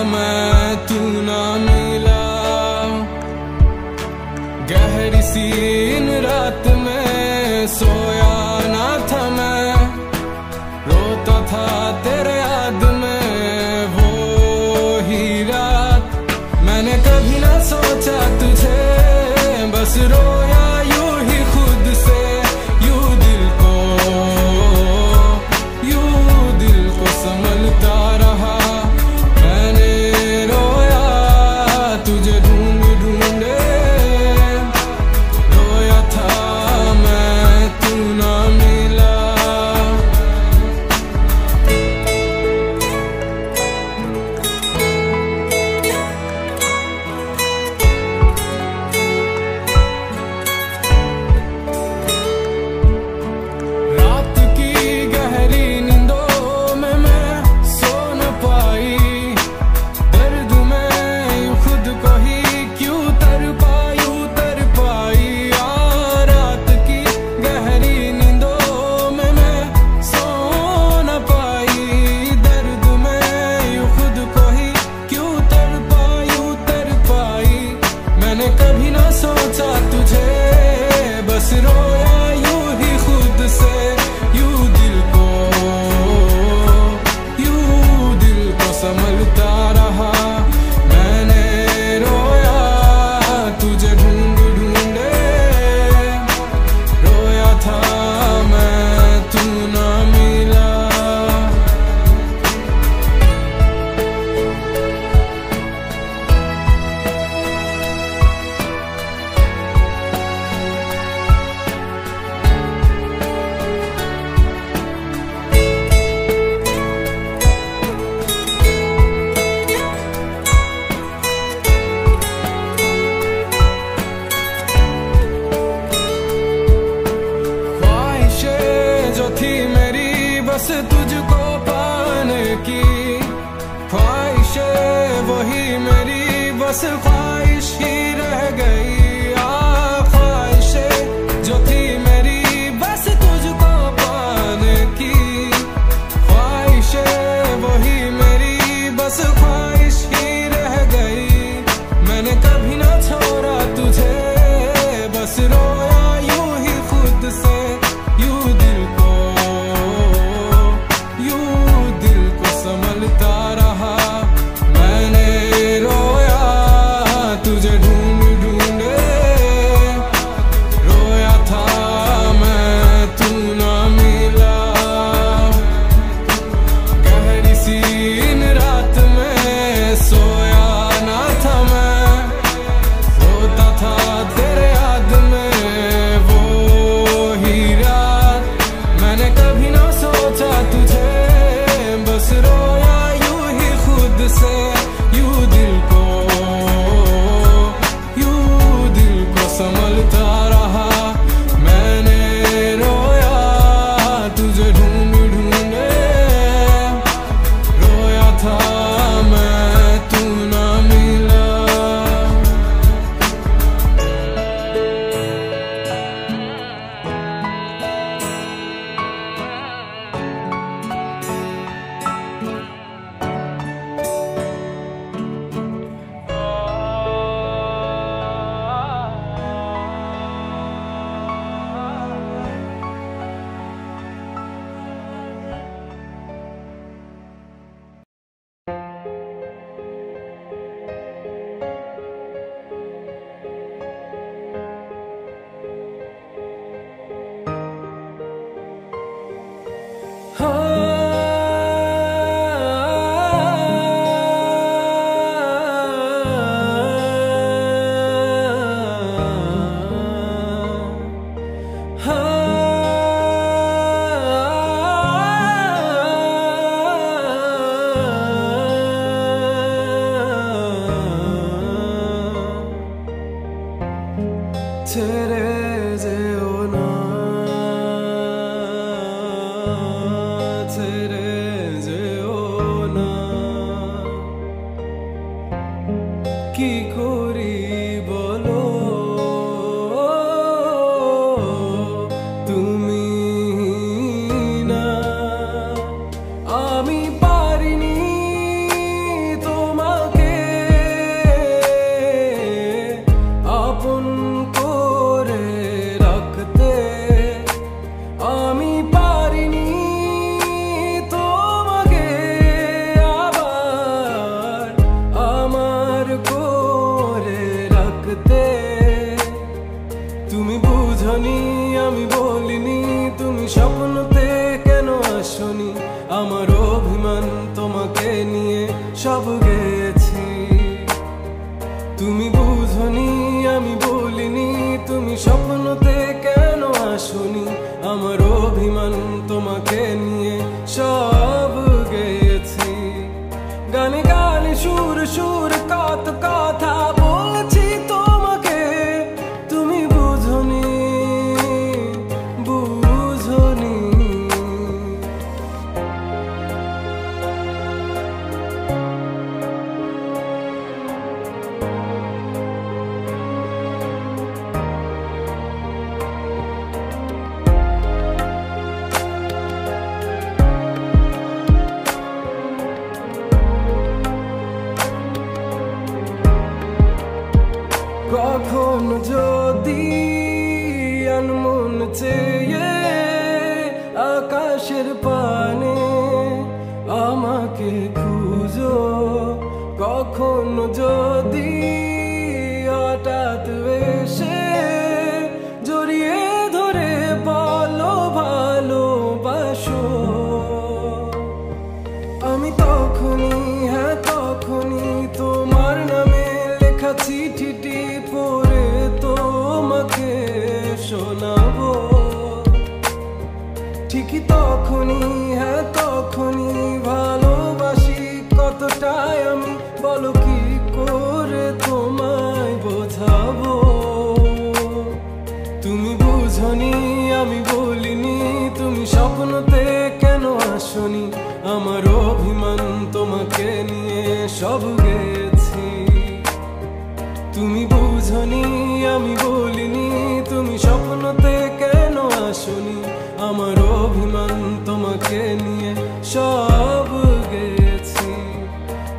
मैं तू ना मिला। गहरी सी इन रात में सोया ना था मैं, रोता था तेरे याद में वो ही रात। मैंने कभी ना सोचा तुझे, बस रोया यूं ही खुद से, यूं दिल को संभलता रहा। मैंने रोया तुझे ढूंढ ढूंढे, रोया था मैं तू ना मिला। रात की गहरी नींदों में मैं सो न पाई, दर्द में यूं खुद को ही क्यों तर पाई। रात की गहरी नींदों में मैं सो न पाई, दर्द में यूं खुद को ही क्यों तर पाई। मैंने कभी ना सोचा तुझे, बस रोया यूं ही खुद से, यूं दिल को संभलता रहा। मैंने रोया तुझे ढूंढ ढूंढे, रोया था मैं तू ना मिला। ख्वाहिशें जो थी मेरी बस तुझको पाने की, ख्वाहिशें वही मेरी बस ख्वाहिश ही रह गई। ख्वाहिशें जो थी मेरी बस तुझको पाने की, ख्वाहिशें वही मेरी बस ख्वाहिश ही रह गई। मैंने कभी ना छोड़ा तुझे, बस रोया यूं ही खुद से, यूं दिल को संभलता रहा। मैंने रोया तुझे ढूंढ ढूंढे, रोया था मैं तू ना मिला। गहरी सी इन रात में सोया ना था मैं, रोता था तेरे याद में वो ही रात। मैंने कभी ना सोचा तुझे, बस रोया यूं ही खुद से, यूं दिल को संभलता रहा। मैंने रोया तुझे ढूंढ ढूंढे, रोया था मैं तू ना मिला। কি করি বলো তুমি না আমি পারিনি তোমার যেতে। তুমি বুঝনি আমি বলিনি, তুমি স্বপ্নতে কেন আসনি, আমার অভিমান তোমাকে নিয়ে সব গেছি। তুমি বুঝনি আমি বলিনি, তুমি স্বপ্নতে কেন আসনি, আমার অভিমান তোমাকে নিয়ে সব গেছি। গানে গানে সুর সুর কত কথা বলছি তোমাকে, তুমি বুঝনি বুঝনি। কখনো যদি আনমন চেয়ে আকাশের পানে আমাকে খুঁজো, কখনো যদি হঠাৎ এসে জড়িয়ে ধরে বলো ভালোবাসো, আমি তখনই হ্যাঁ তখনই তোমার নামে লেখা চিঠিটি পড়ে তোমাকে শোনাবো। ঠিকই তখনই হ্যাঁ তখনই ভালোবাসি কতটাই আমি, বলো কি করে তোমায় বোঝাবো। তুমি বুঝনি আমি বলিনি, তুমি স্বপ্নতে কেন আসনি, আমার অভিমান তোমাকে নিয়ে সব গেছি। তুমি বুঝনি আমি বলিনি, তুমি স্বপ্নতে কেন আসনি, আমার অভিমান তোমাকে নিয়ে সব গেছি।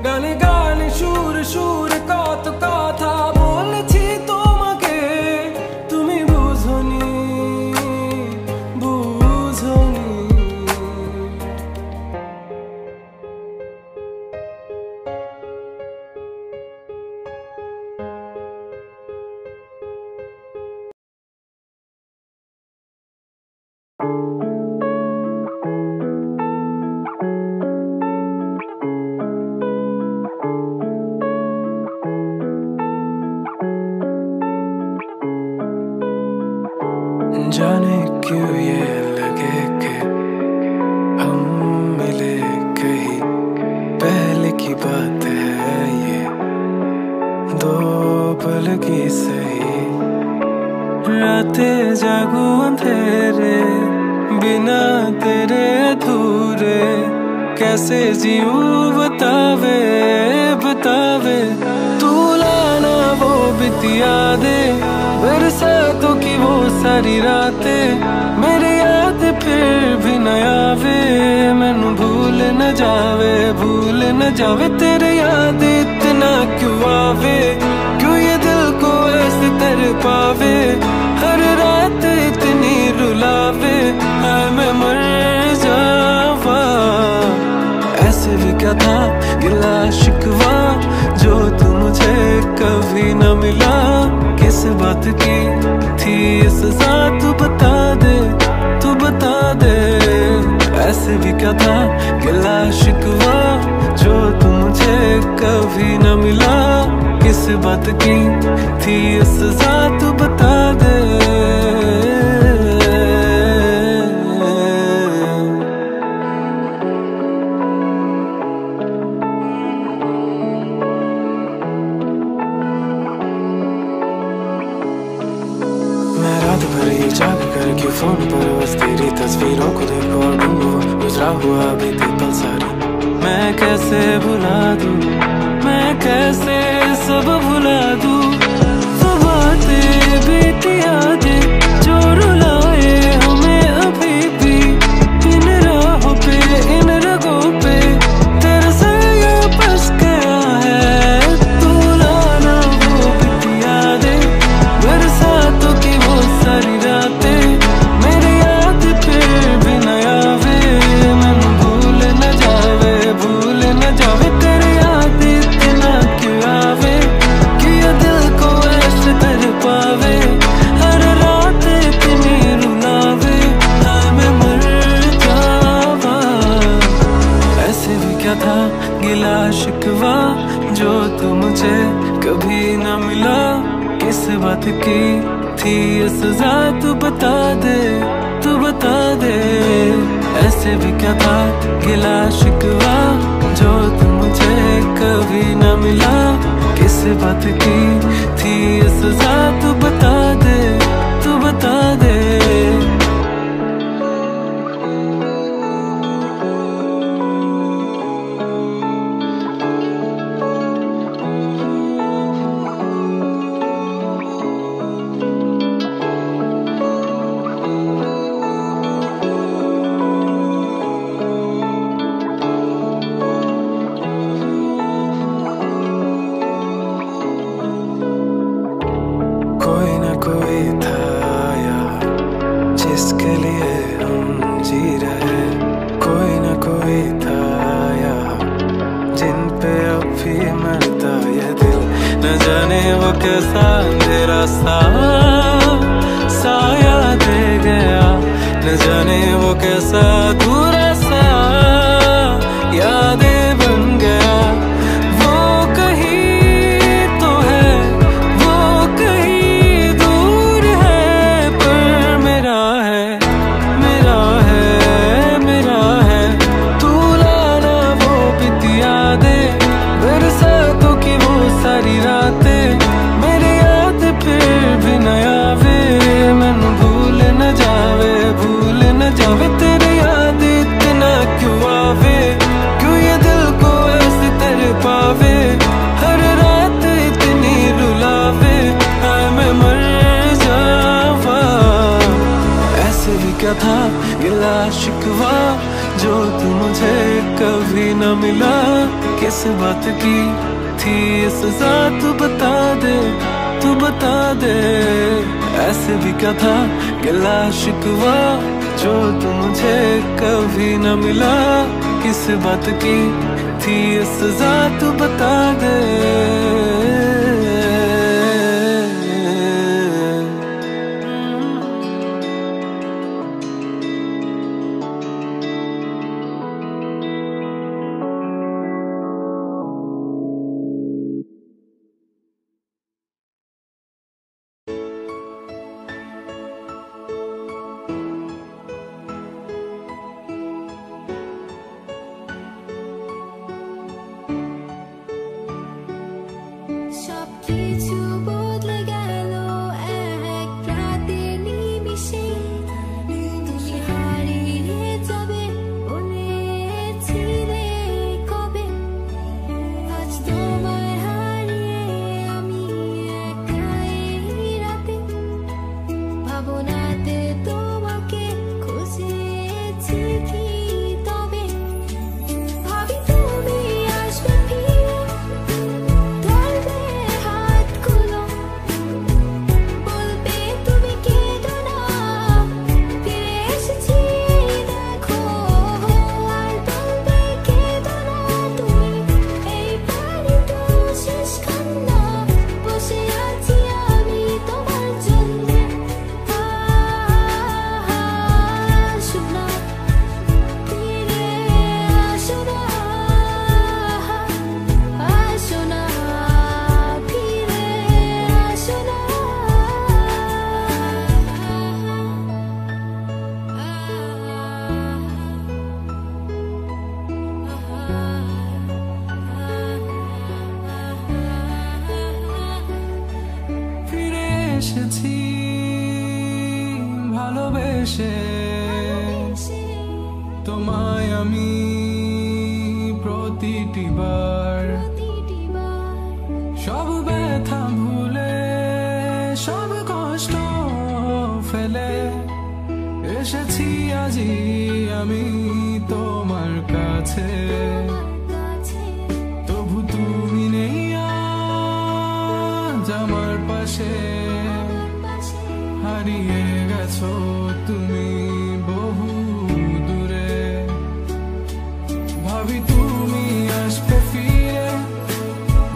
গানে গানে সুর সুর কত কথা বলেছি তোমাকে, তুমি বুঝনি বুঝনি। जाने क्यों ये लगे कि हम मिले कहीं पहले की बात है ये, दो पल की सही। रातें जागू अंधेरे बिना तेरे अधूरे, कैसे जीऊं बतावे बतावे। तू लाना वो बीती यादें, बरसातों की वो सारी रातें, मेरी याद फिर भी न आवे। मैनू भूल न जावे तेरे याद इतना क्यों आवे, क्यों ये दिल को ऐसे तेरे पावे, हर रात इतनी रुलावे। हाय मैं मर जावा, ऐसे भी क्या था गिला शिकवा, जो तू मुझे कभी न मिला। किस बात की थी ये सजा, तू बता दे तू बता दे। ऐसे भी क्या था गिला शिकवा, जो तू मुझे कभी न मिला। किस बात की थी ये सजा, तू बता दे। जाग कर क्यों फोन पर बस तेरी तस्वीरों को देखो और ढूंढो, गुजरा हुआ बीते पल सारी मैं कैसे भुला दूं, मैं कैसे सब भुला दूं। वो बातें बीती यादें जो रुलाए हमें अभी भी, इन राहों पे इन रगों पे तेरे से ये बस गया है। तू लाना वो बीती यादें, बरसातों की वो सारी रातें, मेरी याद फिर भी न आवे। मैनू भूल न जावे तेरी याद इतना क्यों आवे, मिला जो तू मुझे कभी न मिला। किस बात की थी ये सजा, तू बता दे, तू बता दे। ऐसे भी क्या था गिला शिकवा जो तू मुझे कभी न मिला। किस बात की थी ये सजा, तू बता दे, तू बता दे। कोई था यार जिसके लिए हम जी रहे, कोई ना कोई था यार जिन पे अब भी मरता ये दिल। न जाने वो कैसा अंधेरा साया दे गया, न जाने वो कैसा अधूरा सा यादें बन गया। वो कहीं तो है, वो कहीं दूर है, पर मेरा है, मेरा है, मेरा है। तू लाना वो बीती यादें, बरसातों की वो सारी रातें, मेरी याद फिर भी न आवे। मैनू भूल न जावे, भूल न जावे, तेरी याद इतना क्यों आवे, क्यों ये दिल को ऐसे तेरे पावे, हर रात इतनी रुलावे, हाय मैं मर जावा। ऐसे भी क्या था गिला शिकवा जो तू मुझे कभी न मिला। किस बात की थी ये सजा, तू बता दे, तू बता दे। ऐसे भी क्या था गिला शिकवा जो तू मुझे कभी न मिला। किस बात की थी ये सजा, तू बता दे। সবকিছু বদলে গেল এক রাতের নিমিষে, তুমি হারিয়ে যাবে বলেছিলে কবে। আজ তোমায় হারিয়ে আমি একা এই রাতে, ভাবনাতে তোমাকে খুঁজেছি কি তবে। ভাবি তুমি আসবে ফিরে, এসেছি ভালোবেসে তোমায় আমি প্রতিটি বার, সব ব্যথা ভুলে সব কষ্ট ফেলে এসেছি আজি আমি তোমার কাছে। তবু তুমি নেই আজ আমার পাশে, হারিয়ে গেছো তুমি বহু দূরে। ভাবি তুমি আসবে ফিরে,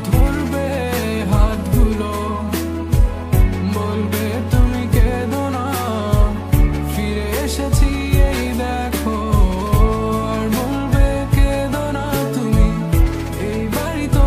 ধরবে হাতগুলো, বলবে তুমি কেঁদো না, ফিরে এসেছি এই দেখো। আর বলবে কেঁদো না তুমি, এই বাড়ি তো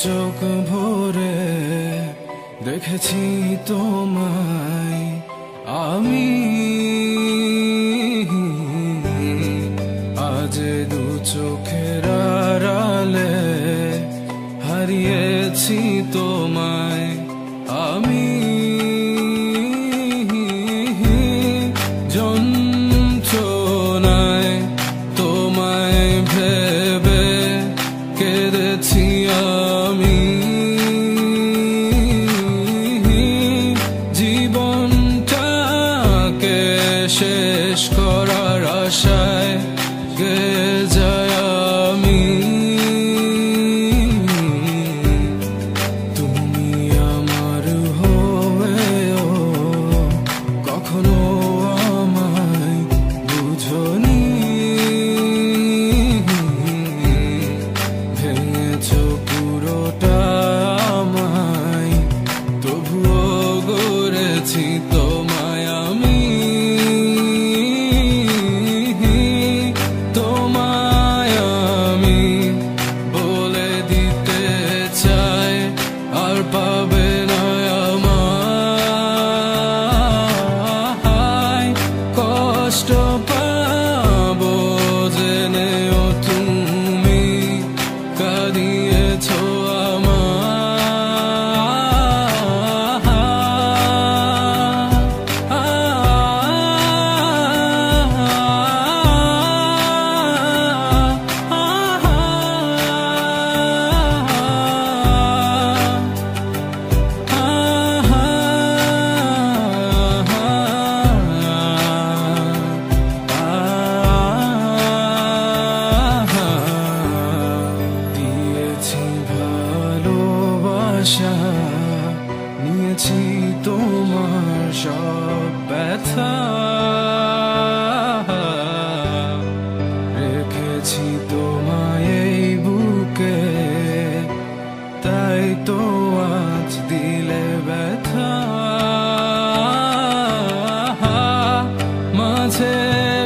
চোখ ভরে দেখেছি তোমায় আমি আজ দু চোখের আড়ালে হারিয়েছি তোমায় আমি যন্ত্রণায় তোমায় ভেবে কেঁদেছি আমি জীবনটাকে শেষ করার আশায় গেয়ে যায় আমি তুমি আমার হয়েও কখনো আমায় বুঝোনি ভেঙেছো পুরোটা আমায় তবুও গড়েছি তোমায় আমি তোমায় আমি বলে দিতে চাই আর পাবে না আমায় কষ্ট পাবো জেনেও তুমি কাঁদিয়েছো দিয়েছি ভালোবাসা নিয়েছি তোমার সব ব্যথা রেখেছি তোমায় এই বুকে তাই তো আজ দিলে ব্যথা মাঝে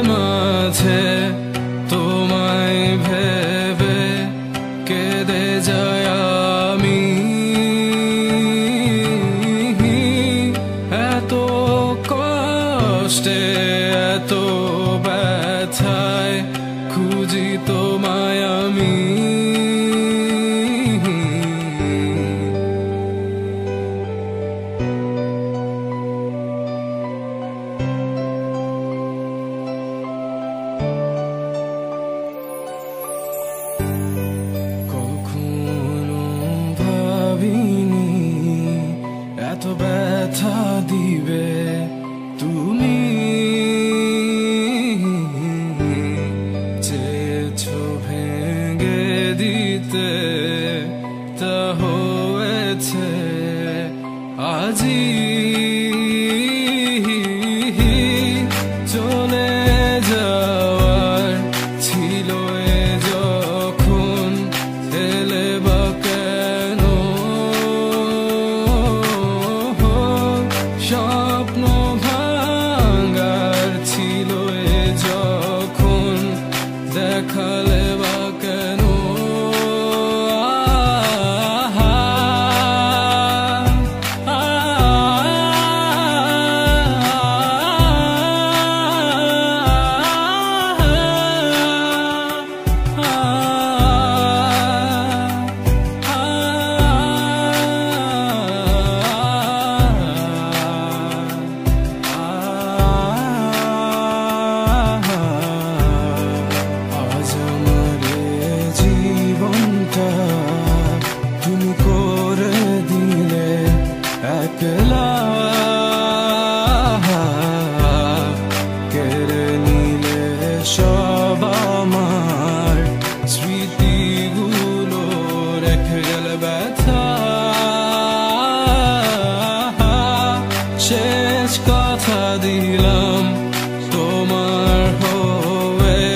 মাঝে তোমায় ভেবে কেঁদে যায় আমি এত কষ্টে এত ব্যথায় খুঁজি তোমায় আমি কখনো ভাবিনি এত ব্যথা দিবে তুমি চেয়েছো ভেঙে দিতে তা হয়েছে আজি চলে যাওয়ার ছিল এ যখন এলে বা কেন স্বপ্ন ভাঙার ছিল এ যখন দেখালে বা কেন আজ আমার জীবনটা তুমি করে দিলে একলা কেড়ে নিলে সব আমার স্মৃতিগুলো রেখে গেলে ব্যথা শেষ কথা দিলাম তোমার হয়ে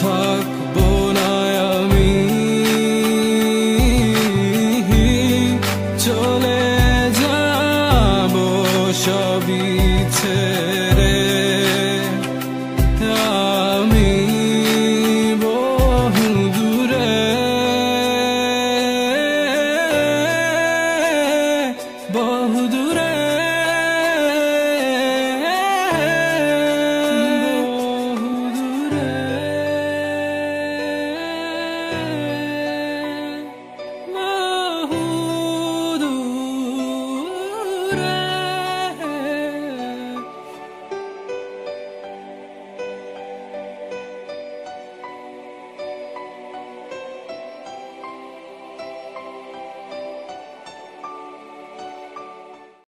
থাকবো না আমি চলে যাবো সবই ছেড়ে